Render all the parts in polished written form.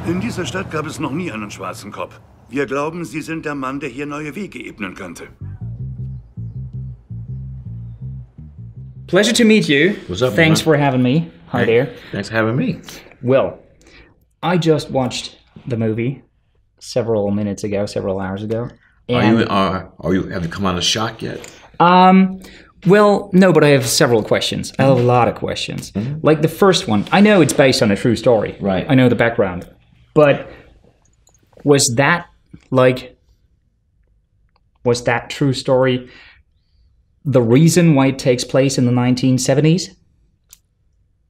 In dieser Stadt gab es noch nie einen schwarzen Kopf. Wir glauben, Sie sind der Mann, der hier neue Wege ebnen könnte. Pleasure to meet you. What's up, Thanks man? for having me. Hi there. Thanks for having me. Well, I just watched the movie several minutes ago, several hours ago. And Have you come out of shock yet? Well, no, but I have several questions. I have a lot of questions. Like the first one, I know it's based on a true story. Right. I know the background. But was that true story the reason why it takes place in the 1970s?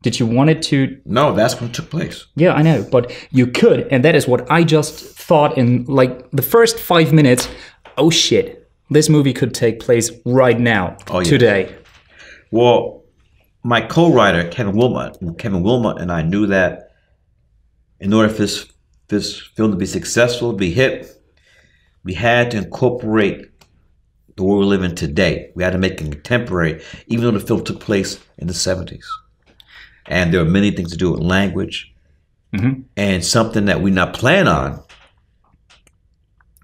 Did you want it to... No, that's when it took place. Yeah, I know, but you could, and that is what I just thought in like the first 5 minutes. Oh shit, this movie could take place right now, today. Well, my co-writer, Kevin Wilmot, and I knew that in order for this film to be successful, to be hit, we had to incorporate the world we live in today. We had to make it contemporary, even though the film took place in the 70s. And there are many things to do with language. And something that we not plan on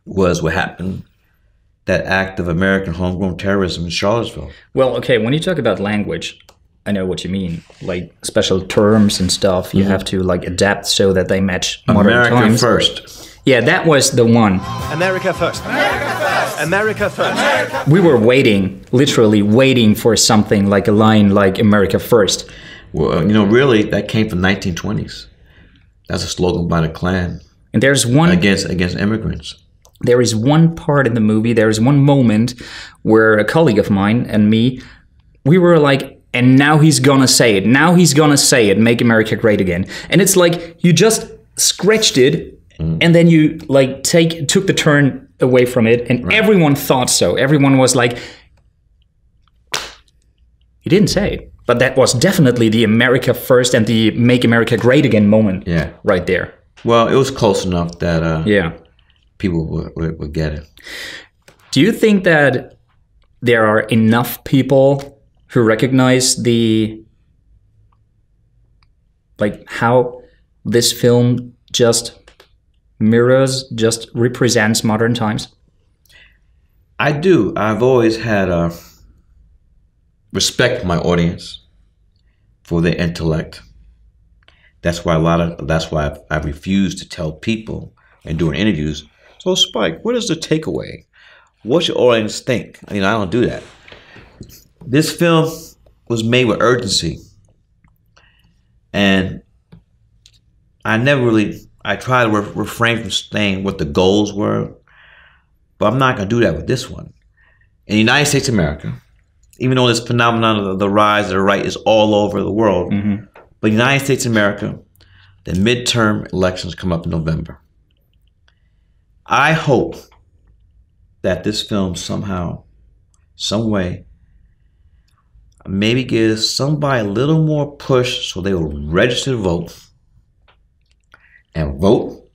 was what happened, that act of American homegrown terrorism in Charlottesville. Well, okay, when you talk about language, I know what you mean. Like special terms and stuff, you have to like adapt so that they match modern America times. first. Yeah, that was the one. America first. America first. America first. America. We were waiting, literally waiting for something like a line like America first. Well, you know, really, that came from 1920s. That's a slogan by the Klan. And there's one against immigrants. There is one part in the movie, there is one moment where a colleague of mine and me, we were like, and now he's gonna say it. Now he's gonna say it, make America great again. And it's like, you just scratched it, and then you like took the turn away from it, and everyone thought so. Everyone was like, he didn't say it. But that was definitely the America first and the make America great again moment right there. Well, it was close enough that people would get it. Do you think that there are enough people who recognize how this film just represents modern times? I do. I've always had respect for my audience, for their intellect. That's why I refuse to tell people and doing interviews, so Spike, what is the takeaway? What should audience think? I don't do that. This film was made with urgency. And I try to refrain from saying what the goals were, but I'm not going to do that with this one. In the United States of America, even though this phenomenon of the rise of the right is all over the world, but in the United States of America, the midterm elections come up in November. I hope that this film somehow, some way, maybe gives somebody a little more push so they will register to vote and vote.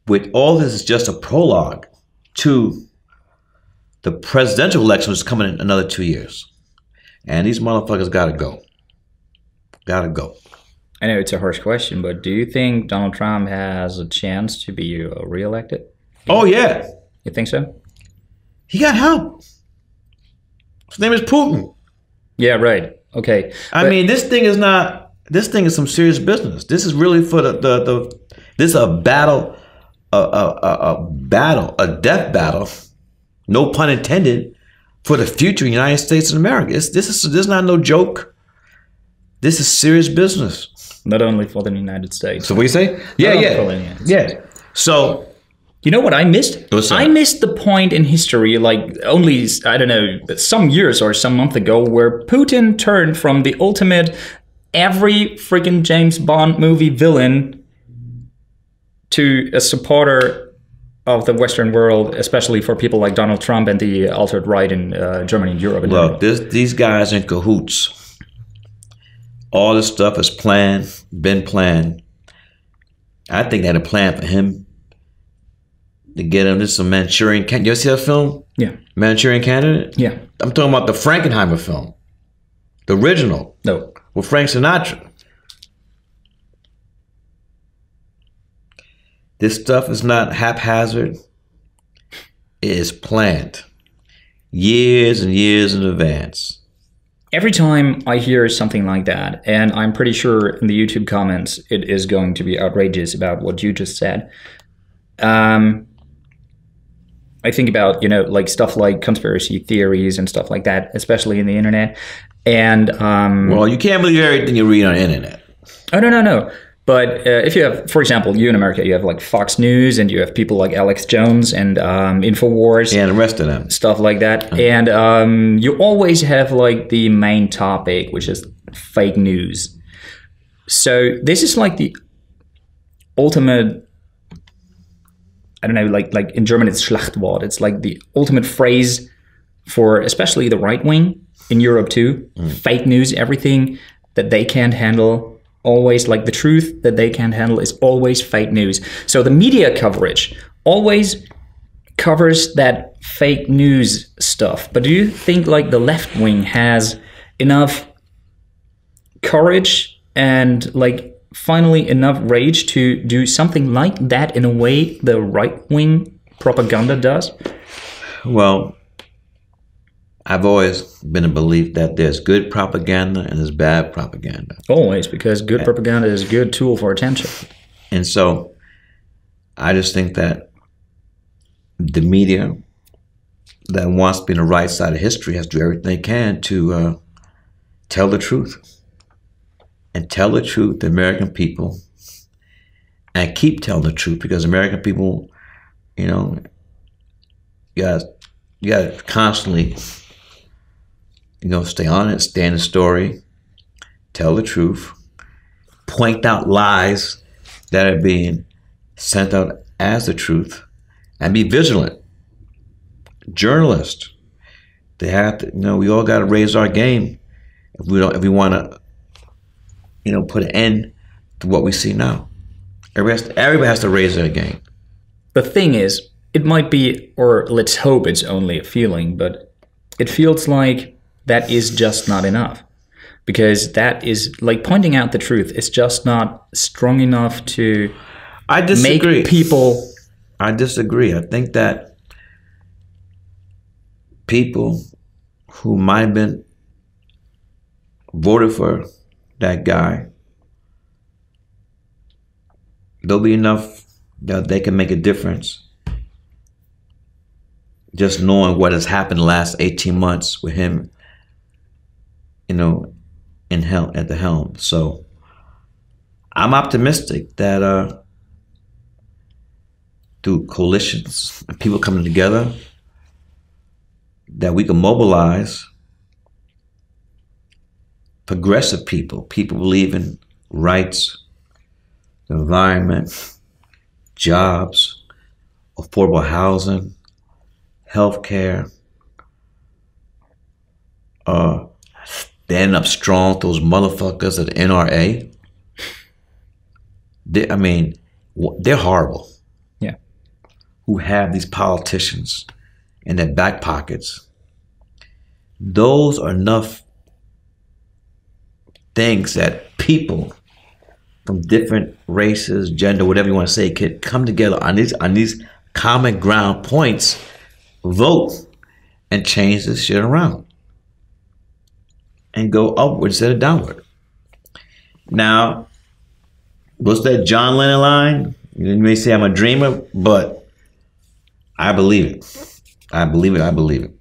With all this is just a prologue to the presidential election is coming in another 2 years. And these motherfuckers gotta go. Gotta go. I know it's a harsh question, but do you think Donald Trump has a chance to be reelected? Oh, yeah. You think so? He got help. His name is Putin. Yeah, right. Okay. I mean, this thing is some serious business. This is really for this is a battle, a death battle, no pun intended, for the future of the United States of America. This is not no joke. This is serious business. Not only for the United States. So what do you say? Yeah. So, you know what I missed? What's that? I missed the point in history, like only, I don't know, some years or some month ago, where Putin turned from the ultimate every freaking James Bond movie villain to a supporter of the Western world, especially for people like Donald Trump and the altered right in Germany and Europe. Look, these guys are in cahoots. All this stuff is planned, been planned. I think they had a plan for him to get him. This is a Manchurian Candidate. You ever see that film? Yeah. Manchurian Candidate? Yeah. I'm talking about the Frankenheimer film. The original. No. With Frank Sinatra. This stuff is not haphazard. It is planned. Years and years in advance. Every time I hear something like that, and I'm pretty sure in the YouTube comments it is going to be outrageous about what you just said, I think about, like stuff like conspiracy theories and stuff like that, especially in the internet. And well, you can't believe everything you read on the internet. Oh, no. But if you have, for example, you in America, you have like Fox News, and you have people like Alex Jones and InfoWars. And the rest of them. Stuff like that. And you always have like the main topic, which is fake news. So this is like the ultimate, I don't know, like in German it's Schlachtwort. It's like the ultimate phrase for especially the right wing in Europe too. Fake news, everything that they can't handle. Always, like the truth that they can't handle is always fake news. So the media coverage always covers that fake news stuff. But do you think like the left wing has enough courage and like finally enough rage to do something like that in a way the right wing propaganda does? Well, I've always been a belief that there's good propaganda and there's bad propaganda. Always, because good propaganda is a good tool for attention. And so I just think that the media that wants to be on the right side of history has to do everything they can to tell the truth. And tell the truth to American people. And keep telling the truth, because American people, you got to constantly... stay on it, stay in the story, tell the truth, point out lies that are being sent out as the truth, and be vigilant. Journalists, they have to, we all got to raise our game if we want to, put an end to what we see now. Everybody has to raise their game. The thing is, it might be, or let's hope it's only a feeling, but it feels like that is just not enough, because that is like pointing out the truth is just not strong enough to make people. I disagree. I think that people who might have been voted for that guy, there'll be enough that they can make a difference. Just knowing what has happened the last 18 months with him, at the helm. So I'm optimistic that through coalitions and people coming together, that we can mobilize progressive people believe in rights, the environment, jobs, affordable housing, healthcare, stand up strong, those motherfuckers at the NRA. They're horrible. Yeah. Who have these politicians in their back pockets. Those are enough things that people from different races, gender, whatever you want to say, could come together on these common ground points, vote, and change this shit around. And go upward instead of downward. Now, what's that John Lennon line? You may say I'm a dreamer, but I believe it. I believe it.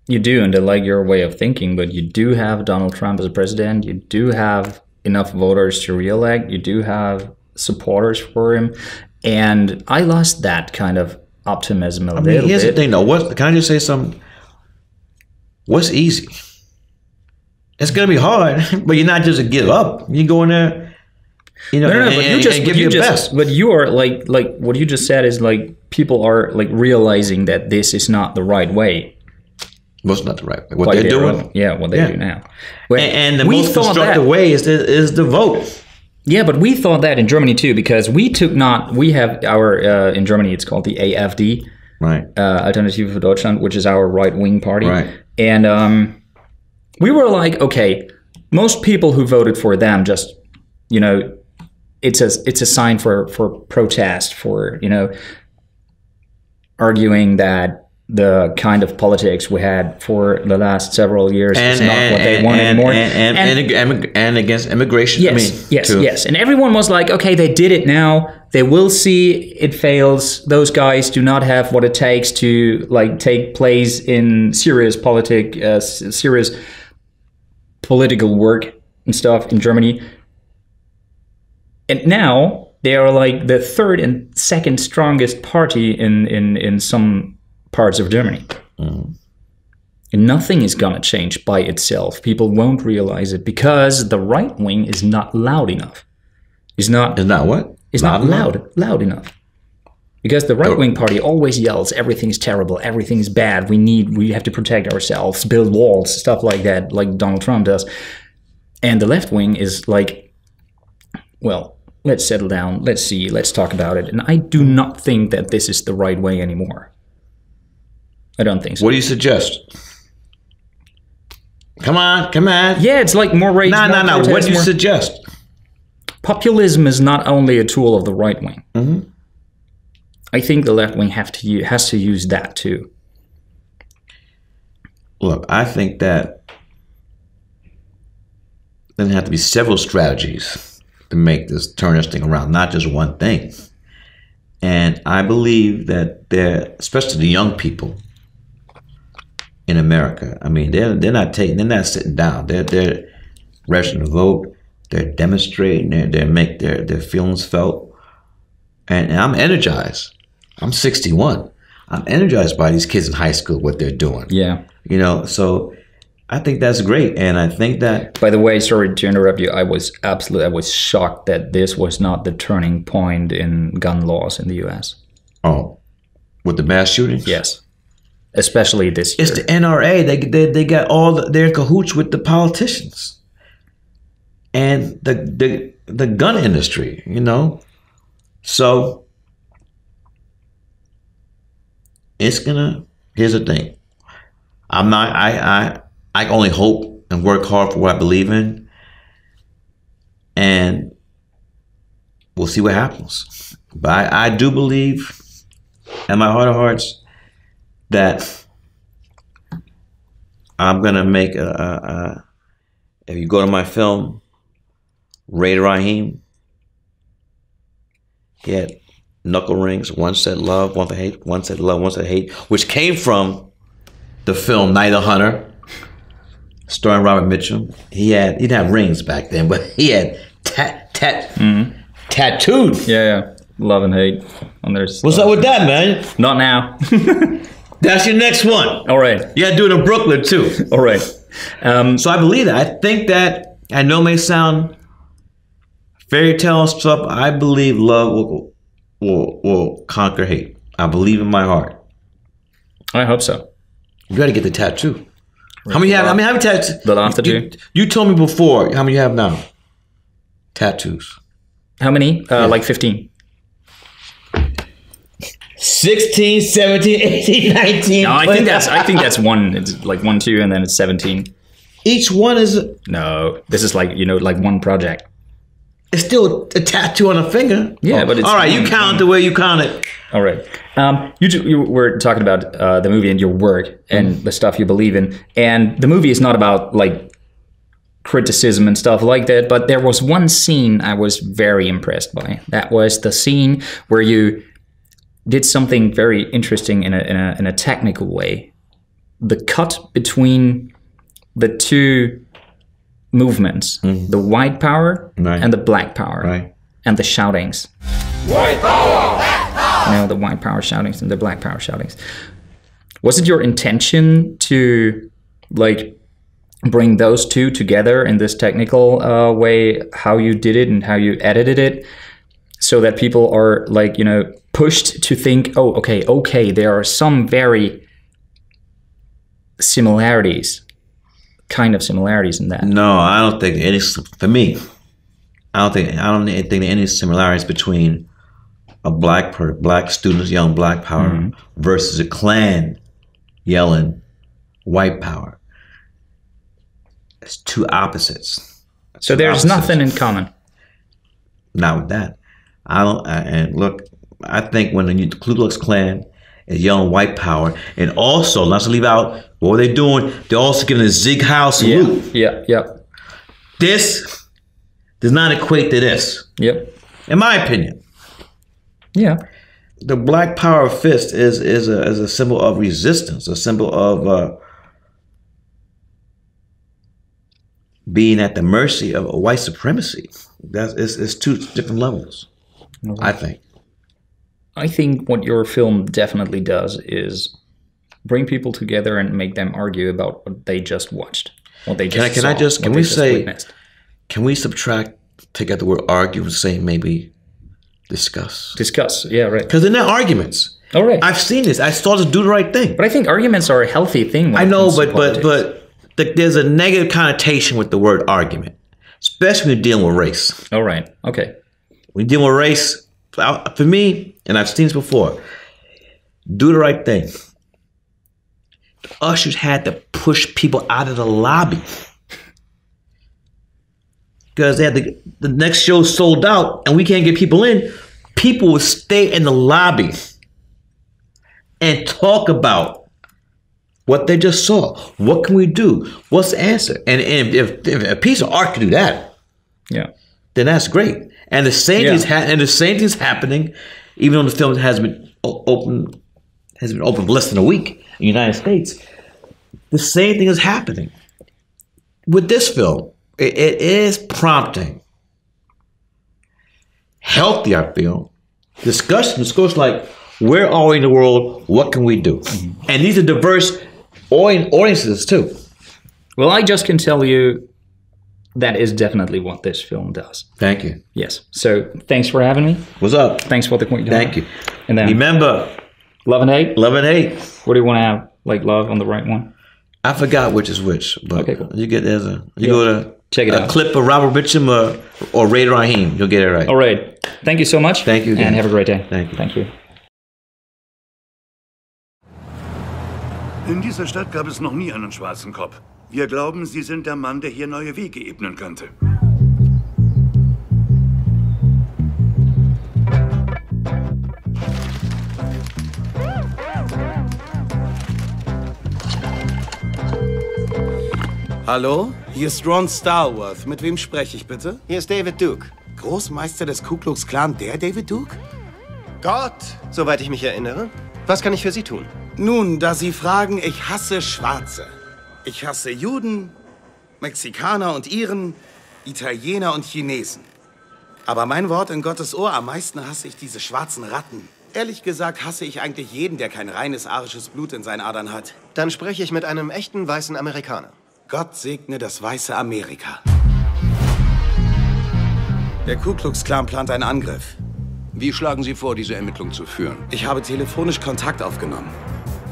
You do, and I like your way of thinking, but you do have Donald Trump as a president. You do have enough voters to re-elect. You do have supporters for him. And I lost that kind of optimism a little bit. Here's the thing, though. Can I just say something? What's easy? It's gonna be hard, but you're not just to give up. You go in there, and give your best. But you are like what you just said is like people are like realizing that this is not the right way. What's not the right way? What they're doing? What they do now. And the most constructive way is the vote. Yeah, but we thought that in Germany too, because we have our in Germany it's called the AfD, right? Alternative für Deutschland, which is our right-wing party, right? And we were like, okay, most people who voted for them just, it's a sign for protest, for, you know, arguing that the kind of politics we had for the last several years is not what they want anymore. And against immigration. Yes, yes. And everyone was like, okay, they did it now. They will see it fails. Those guys do not have what it takes to like take place in serious political work and stuff in Germany. And now they are like the third and second strongest party in some parts of Germany. And nothing is gonna change by itself. People won't realize it because the right wing is not loud enough. It's not what? It's not loud enough. Because the right wing party always yells, everything's terrible, everything is bad, we have to protect ourselves, build walls, stuff like that, like Donald Trump does. And the left wing is like, well, let's settle down, let's see, let's talk about it. And I do not think that this is the right way anymore. I don't think so. What do you suggest? Come on. Yeah, it's like more rage. No. What do you suggest? Populism is not only a tool of the right wing. Mm-hmm. I think the left wing has to use that too. Look, I think that there have to be several strategies to make this, turn this thing around, not just one thing. And I believe that especially the young people in America, I mean, they're not sitting down. They're registering to vote. They're demonstrating. They make their feelings felt. And I'm energized. I'm 61. I'm energized by these kids in high school, what they're doing. Yeah. You know, so I think that's great. And I think that... By the way, sorry to interrupt you. I was shocked that this was not the turning point in gun laws in the U.S. Oh, with the mass shootings? Yes. Especially this year. It's the NRA. They got they're in cahoots with the politicians and the gun industry, you know. So here's the thing. I only hope and work hard for what I believe in, and we'll see what happens. But I do believe in my heart of hearts that I'm gonna make if you go to my film, Raid Rahim, he had knuckle rings. One said love, one said hate. One said love, one said hate, which came from the film Night of the Hunter, starring Robert Mitchum. He didn't have rings back then, but he had tattooed. Yeah. Love and hate. And there's what's up with that, man? Not now. That's your next one. All right. You gotta do it in Brooklyn too. All right. So I believe that. I think that, I know it may sound fairy tale stuff. I believe love will conquer hate. I believe in my heart. I hope so. You gotta get the tattoo. How many you have? How many tattoos? The last tattoo. You told me before. How many you have now? Tattoos. How many? Like 15. 16, 17, 18, 19. No, I think that's one. It's like 1, 2, and then it's 17. Each one is... No, this is like, like one project. It's still a tattoo on a finger. Yeah, but it's... All right, you count the way you count it. All right. You were talking about the movie and your work and the stuff you believe in. And the movie is not about, like, criticism and stuff like that, but there was one scene I was very impressed by. That was the scene where you did something very interesting in a technical way. The cut between the two movements, the white power and the black power, and the shoutings. White power! Black power! The white power shoutings and the black power shoutings. Was it your intention to, like, bring those two together in this technical way, how you did it and how you edited it, so that people are, like, pushed to think, oh, okay, there are some very kind of similarities in that? No, I don't think any. For me, I don't think any similarities between a black students yelling black power versus a Klan yelling white power. It's two opposites. So there's nothing in common. Not with that. And look, I think when the Ku Klux Klan is yelling white power, and also, not to leave out, what were they doing? They're also giving a Zig Heil salute. Yeah. This does not equate to this. Yep. In my opinion. Yeah. The black power fist is a symbol of resistance, a symbol of being at the mercy of a white supremacy. It's two different levels, I think. I think what your film definitely does is bring people together and make them argue about what they just watched, what they just saw, witnessed. Can we subtract, take out the word argue and say maybe discuss? Discuss, yeah, right. Because they're not arguments. All right. I've seen this. I started to do the right thing. But I think arguments are a healthy thing. I know, but there's a negative connotation with the word argument, especially when you're dealing with race. All right. Okay. When you're dealing with race, for me, and I've seen this before, do the right thing. The ushers had to push people out of the lobby because they had the next show sold out and we can't get people in. People would stay in the lobby and talk about what they just saw. What can we do? What's the answer? And if a piece of art can do that, yeah, then that's great. And the same thing's happening, even though the film has been open less than a week in the United States. The same thing is happening with this film. It is prompting healthy, I feel, discussion like, where are we in the world? What can we do? Mm-hmm. And these are diverse audiences too. Well, I just can tell you that is definitely what this film does. Thank you. Yes. So thanks for having me. What's up? Thanks for the point. Thank you. And then remember, love and hate. Love and hate. What do you want to have? Like love on the right one? I forgot which is which, but okay, cool. You go to check it out. A clip of Robert Mitchum or Ray Rahim. You'll get it right. All right. Thank you so much. Thank you again. And have a great day. Thank you. Thank you. In dieser Stadt gab es noch nie einen schwarzen Kopf. Wir glauben, Sie sind der Mann, der hier neue Wege ebnen könnte. Hallo? Hier ist Ron Starworth. Mit wem spreche ich bitte? Hier ist David Duke. Großmeister des Ku Klux Klan, der David Duke? Gott! Soweit ich mich erinnere. Was kann ich für Sie tun? Nun, da Sie fragen, ich hasse Schwarze. Ich hasse Juden, Mexikaner und Iren, Italiener und Chinesen. Aber mein Wort in Gottes Ohr, am meisten hasse ich diese schwarzen Ratten. Ehrlich gesagt hasse ich eigentlich jeden, der kein reines arisches Blut in seinen Adern hat. Dann spreche ich mit einem echten weißen Amerikaner. Gott segne das weiße Amerika. Der Ku Klux Klan plant einen Angriff. Wie schlagen Sie vor, diese Ermittlung zu führen? Ich habe telefonisch Kontakt aufgenommen.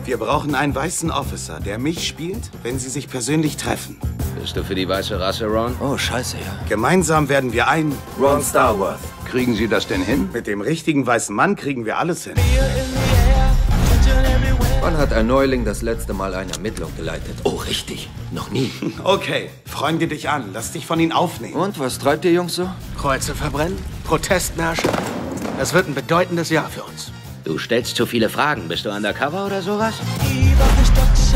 Wir brauchen einen weißen Officer, der mich spielt, wenn sie sich persönlich treffen. Bist du für die weiße Rasse, Ron? Oh, scheiße, ja. Gemeinsam werden wir ein Ron Starworth. Kriegen Sie das denn hin? Mit dem richtigen weißen Mann kriegen wir alles hin. Wann hat ein Neuling das letzte Mal eine Ermittlung geleitet? Oh, richtig. Noch nie. Okay, freunde dich an. Lass dich von ihnen aufnehmen. Und, was treibt ihr Jungs so? Kreuze verbrennen, Protestmärsche. Das wird ein bedeutendes Jahr für uns. Du stellst zu viele Fragen. Bist du undercover oder sowas?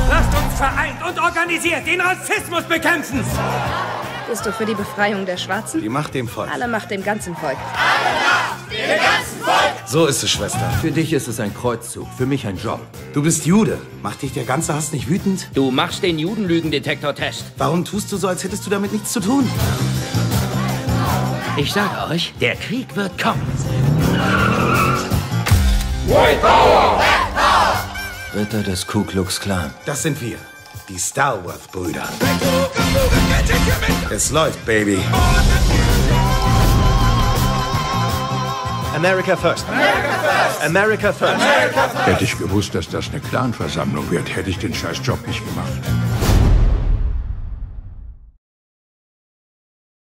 Lasst uns vereint und organisiert den Rassismus bekämpfen! Bist du für die Befreiung der Schwarzen? Die Macht dem Volk. Alle Macht dem ganzen Volk. Alle Macht dem ganzen Volk! So ist es, Schwester. Für dich ist es ein Kreuzzug, für mich ein Job. Du bist Jude. Macht dich der ganze Hass nicht wütend? Du machst den Judenlügendetektor-Test. Warum tust du so, als hättest du damit nichts zu tun? Ich sage euch, der Krieg wird kommen. White Power! Ritter des Ku Klux Klan. Das sind wir, die Starworth-Brüder. Es läuft, Baby. America first. America first! America first. America first! Hätte ich gewusst, dass das eine Clanversammlung wird, hätte ich den scheiß Job nicht gemacht.